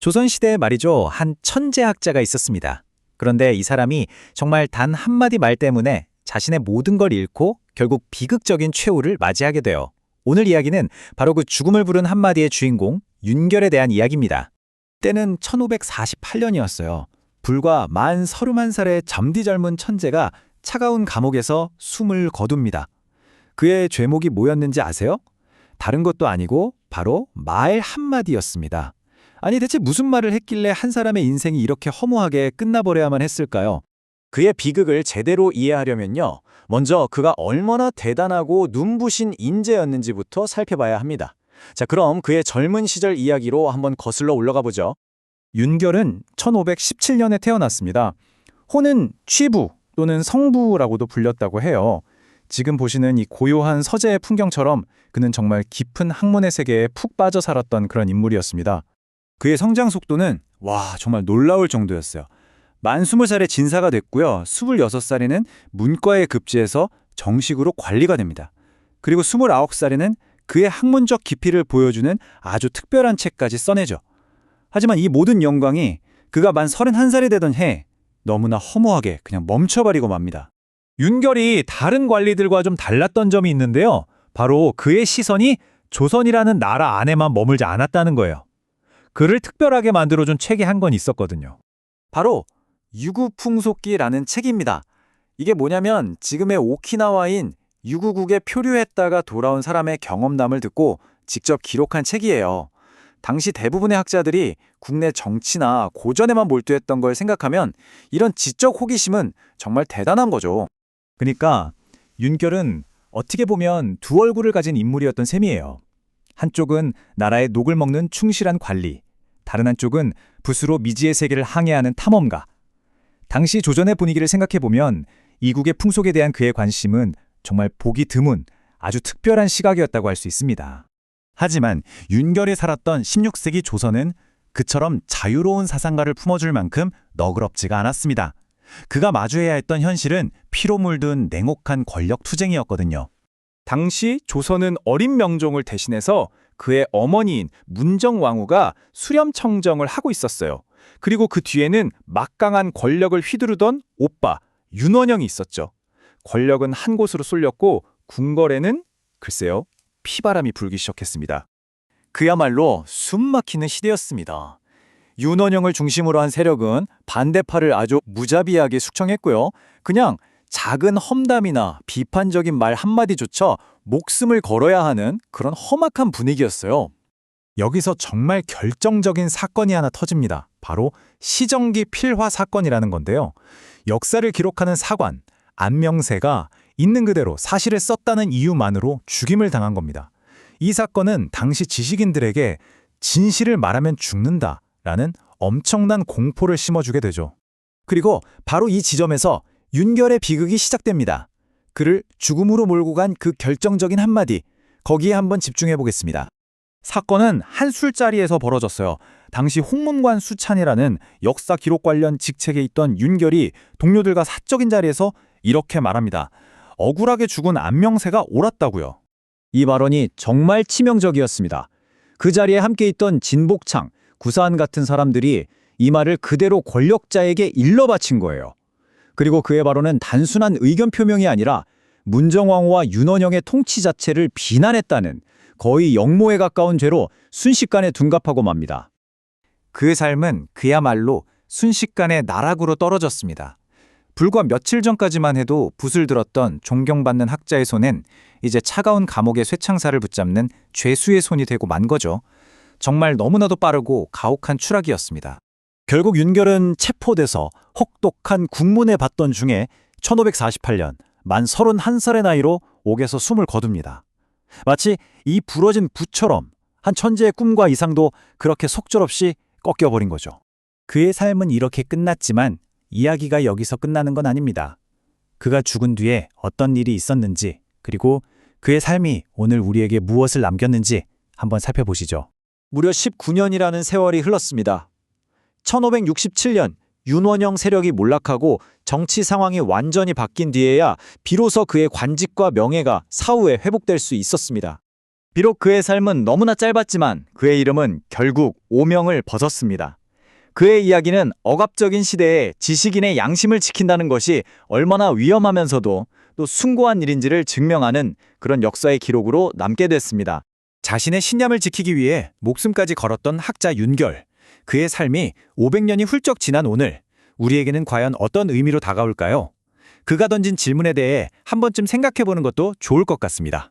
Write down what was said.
조선시대에 말이죠, 한 천재학자가 있었습니다. 그런데 이 사람이 정말 단 한마디 말 때문에 자신의 모든 걸 잃고 결국 비극적인 최후를 맞이하게 돼요. 오늘 이야기는 바로 그 죽음을 부른 한마디의 주인공, 윤결에 대한 이야기입니다. 때는 1548년이었어요. 불과 만 31살의 잠디 젊은 천재가 차가운 감옥에서 숨을 거둡니다. 그의 죄목이 뭐였는지 아세요? 다른 것도 아니고 바로 말 한마디였습니다. 아니 대체 무슨 말을 했길래 한 사람의 인생이 이렇게 허무하게 끝나버려야만 했을까요? 그의 비극을 제대로 이해하려면요, 먼저 그가 얼마나 대단하고 눈부신 인재였는지부터 살펴봐야 합니다. 자, 그럼 그의 젊은 시절 이야기로 한번 거슬러 올라가 보죠. 윤결은 1517년에 태어났습니다. 호는 취부 또는 성부라고도 불렸다고 해요. 지금 보시는 이 고요한 서재의 풍경처럼 그는 정말 깊은 학문의 세계에 푹 빠져 살았던 그런 인물이었습니다. 그의 성장 속도는 정말 놀라울 정도였어요. 만 20살에 진사가 됐고요. 26살에는 문과에 급제해서 정식으로 관리가 됩니다. 그리고 29살에는 그의 학문적 깊이를 보여주는 아주 특별한 책까지 써내죠. 하지만 이 모든 영광이 그가 만 31살이 되던 해 너무나 허무하게 그냥 멈춰버리고 맙니다. 윤결이 다른 관리들과 좀 달랐던 점이 있는데요. 바로 그의 시선이 조선이라는 나라 안에만 머물지 않았다는 거예요. 그를 특별하게 만들어준 책이 한 권 있었거든요. 바로 유구풍속기라는 책입니다. 이게 뭐냐면 지금의 오키나와인 유구국에 표류했다가 돌아온 사람의 경험담을 듣고 직접 기록한 책이에요. 당시 대부분의 학자들이 국내 정치나 고전에만 몰두했던 걸 생각하면 이런 지적 호기심은 정말 대단한 거죠. 그러니까 윤결은 어떻게 보면 두 얼굴을 가진 인물이었던 셈이에요. 한쪽은 나라의 녹을 먹는 충실한 관리, 다른 한쪽은 붓으로 미지의 세계를 항해하는 탐험가. 당시 조선의 분위기를 생각해보면 이국의 풍속에 대한 그의 관심은 정말 보기 드문 아주 특별한 시각이었다고 할 수 있습니다. 하지만 윤결이 살았던 16세기 조선은 그처럼 자유로운 사상가를 품어줄 만큼 너그럽지가 않았습니다. 그가 마주해야 했던 현실은 피로 물든 냉혹한 권력 투쟁이었거든요. 당시 조선은 어린 명종을 대신해서 그의 어머니인 문정왕후가 수렴청정을 하고 있었어요. 그리고 그 뒤에는 막강한 권력을 휘두르던 오빠 윤원영이 있었죠. 권력은 한 곳으로 쏠렸고 궁궐에는 글쎄요, 피바람이 불기 시작했습니다. 그야말로 숨막히는 시대였습니다. 윤원영을 중심으로 한 세력은 반대파를 아주 무자비하게 숙청했고요. 그냥 작은 험담이나 비판적인 말 한마디조차 목숨을 걸어야 하는 그런 험악한 분위기였어요. 여기서 정말 결정적인 사건이 하나 터집니다. 바로 시정기 필화 사건이라는 건데요. 역사를 기록하는 사관, 안명세가 있는 그대로 사실을 썼다는 이유만으로 죽임을 당한 겁니다. 이 사건은 당시 지식인들에게 진실을 말하면 죽는다라는 엄청난 공포를 심어주게 되죠. 그리고 바로 이 지점에서 윤결의 비극이 시작됩니다. 그를 죽음으로 몰고 간 그 결정적인 한마디, 거기에 한번 집중해 보겠습니다. 사건은 한 술자리에서 벌어졌어요. 당시 홍문관 수찬이라는 역사 기록 관련 직책에 있던 윤결이 동료들과 사적인 자리에서 이렇게 말합니다. 억울하게 죽은 안명세가 옳았다고요. 이 발언이 정말 치명적이었습니다. 그 자리에 함께 있던 진복창, 구사한 같은 사람들이 이 말을 그대로 권력자에게 일러 바친 거예요. 그리고 그의 발언은 단순한 의견 표명이 아니라 문정왕후와 윤원영의 통치 자체를 비난했다는 거의 역모에 가까운 죄로 순식간에 둔갑하고 맙니다. 그의 삶은 그야말로 순식간에 나락으로 떨어졌습니다. 불과 며칠 전까지만 해도 붓을 들었던 존경받는 학자의 손엔 이제 차가운 감옥의 쇠창살을 붙잡는 죄수의 손이 되고 만 거죠. 정말 너무나도 빠르고 가혹한 추락이었습니다. 결국 윤결은 체포돼서 혹독한 국문에 받던 중에 1548년 만 31살의 나이로 옥에서 숨을 거둡니다. 마치 이 부러진 붓처럼 한 천재의 꿈과 이상도 그렇게 속절없이 꺾여버린 거죠. 그의 삶은 이렇게 끝났지만 이야기가 여기서 끝나는 건 아닙니다. 그가 죽은 뒤에 어떤 일이 있었는지, 그리고 그의 삶이 오늘 우리에게 무엇을 남겼는지 한번 살펴보시죠. 무려 19년이라는 세월이 흘렀습니다. 1567년 윤원영 세력이 몰락하고 정치 상황이 완전히 바뀐 뒤에야 비로소 그의 관직과 명예가 사후에 회복될 수 있었습니다. 비록 그의 삶은 너무나 짧았지만 그의 이름은 결국 오명을 벗었습니다. 그의 이야기는 억압적인 시대에 지식인의 양심을 지킨다는 것이 얼마나 위험하면서도 또 숭고한 일인지를 증명하는 그런 역사의 기록으로 남게 됐습니다. 자신의 신념을 지키기 위해 목숨까지 걸었던 학자 윤결. 그의 삶이 500년이 훌쩍 지난 오늘, 우리에게는 과연 어떤 의미로 다가올까요? 그가 던진 질문에 대해 한 번쯤 생각해보는 것도 좋을 것 같습니다.